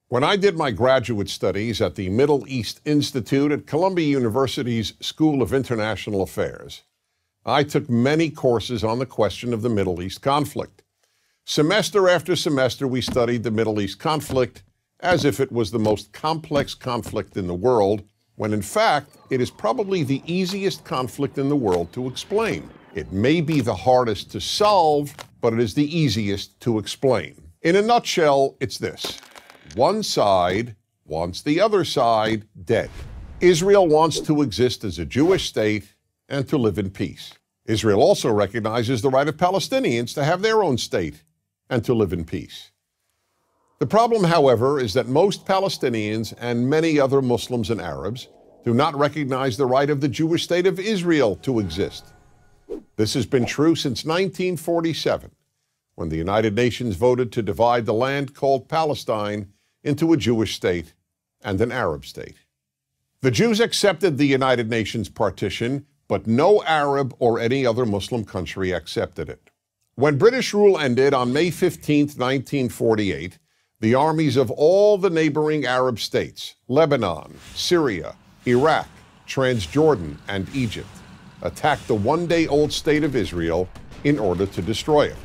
When I did my graduate studies at the Middle East Institute at Columbia University's School of International Affairs, I took many courses on the question of the Middle East conflict. Semester after semester, we studied the Middle East conflict as if it was the most complex conflict in the world, when in fact, it is probably the easiest conflict in the world to explain. It may be the hardest to solve, but it is the easiest to explain. In a nutshell, it's this. One side wants the other side dead. Israel wants to exist as a Jewish state and to live in peace. Israel also recognizes the right of Palestinians to have their own state and to live in peace. The problem, however, is that most Palestinians and many other Muslims and Arabs do not recognize the right of the Jewish state of Israel to exist. This has been true since 1947, when the United Nations voted to divide the land called Palestine into a Jewish state and an Arab state. The Jews accepted the United Nations partition, but no Arab or any other Muslim country accepted it. When British rule ended on May 15, 1948, the armies of all the neighboring Arab states, Lebanon, Syria, Iraq, Transjordan, and Egypt, attacked the one-day-old state of Israel in order to destroy it.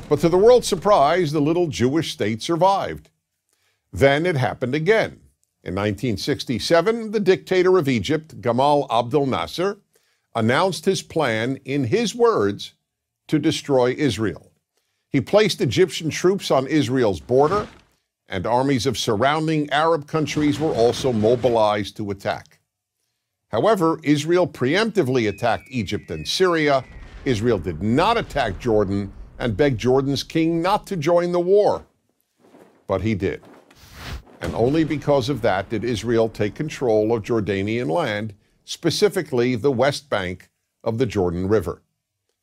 But to the world's surprise, the little Jewish state survived. Then it happened again. In 1967, the dictator of Egypt, Gamal Abdel Nasser, announced his plan, in his words, to destroy Israel. He placed Egyptian troops on Israel's border, and armies of surrounding Arab countries were also mobilized to attack. However, Israel preemptively attacked Egypt and Syria. Israel did not attack Jordan and begged Jordan's king not to join the war. But he did. And only because of that did Israel take control of Jordanian land, specifically the West Bank of the Jordan River.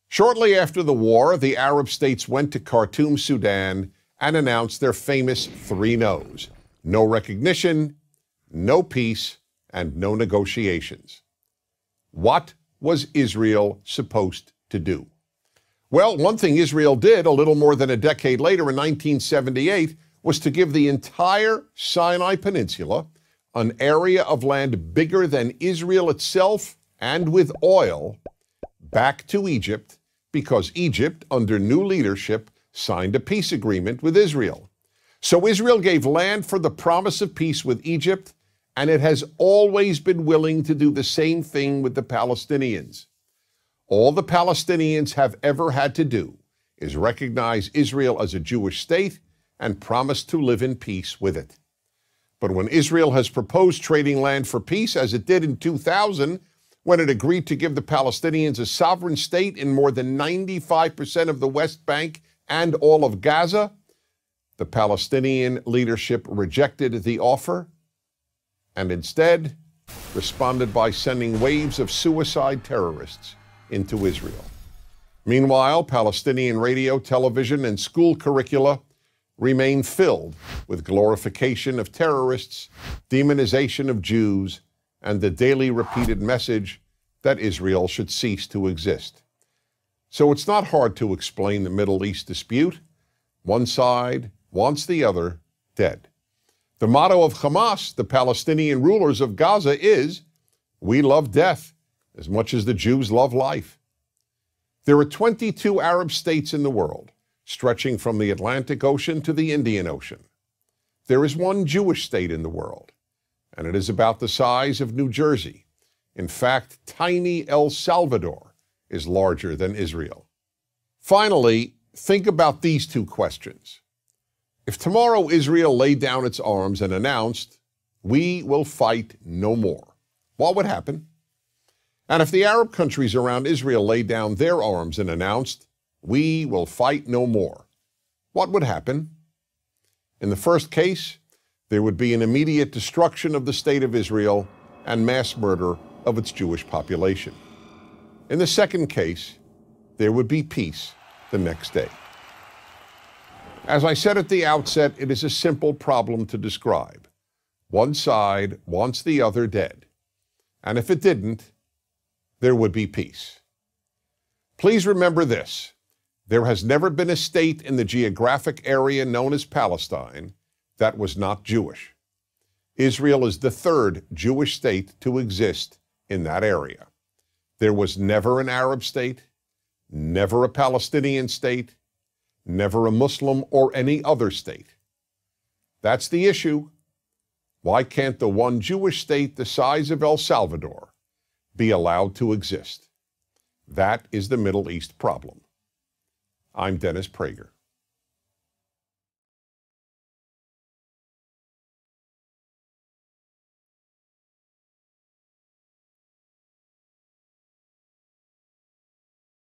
Shortly after the war, the Arab states went to Khartoum, Sudan, and announced their famous three no's: no recognition, no peace, and no negotiations. What was Israel supposed to do? Well, one thing Israel did a little more than a decade later in 1978 was to give the entire Sinai Peninsula, an area of land bigger than Israel itself and with oil, back to Egypt, because Egypt, under new leadership, signed a peace agreement with Israel. So Israel gave land for the promise of peace with Egypt, and it has always been willing to do the same thing with the Palestinians. All the Palestinians have ever had to do is recognize Israel as a Jewish state and promise to live in peace with it. But when Israel has proposed trading land for peace, as it did in 2000, when it agreed to give the Palestinians a sovereign state in more than 95% of the West Bank and all of Gaza, the Palestinian leadership rejected the offer and instead responded by sending waves of suicide terrorists into Israel. Meanwhile, Palestinian radio, television, and school curricula remain filled with glorification of terrorists, demonization of Jews, and the daily repeated message that Israel should cease to exist. So it's not hard to explain the Middle East dispute. One side wants the other dead. The motto of Hamas, the Palestinian rulers of Gaza, is, "We love death as much as the Jews love life." There are 22 Arab states in the world, stretching from the Atlantic Ocean to the Indian Ocean. There is one Jewish state in the world, and it is about the size of New Jersey. In fact, tiny El Salvador is larger than Israel. Finally, think about these two questions. If tomorrow Israel laid down its arms and announced, "We will fight no more," what would happen? And if the Arab countries around Israel laid down their arms and announced, "We will fight no more," what would happen? In the first case, there would be an immediate destruction of the state of Israel and mass murder of its Jewish population. In the second case, there would be peace the next day. As I said at the outset, it is a simple problem to describe. One side wants the other dead. And if it didn't, there would be peace. Please remember this. There has never been a state in the geographic area known as Palestine that was not Jewish. Israel is the third Jewish state to exist in that area. There was never an Arab state, never a Palestinian state, never a Muslim or any other state. That's the issue. Why can't the one Jewish state the size of El Salvador be allowed to exist? That is the Middle East problem. I'm Dennis Preyger.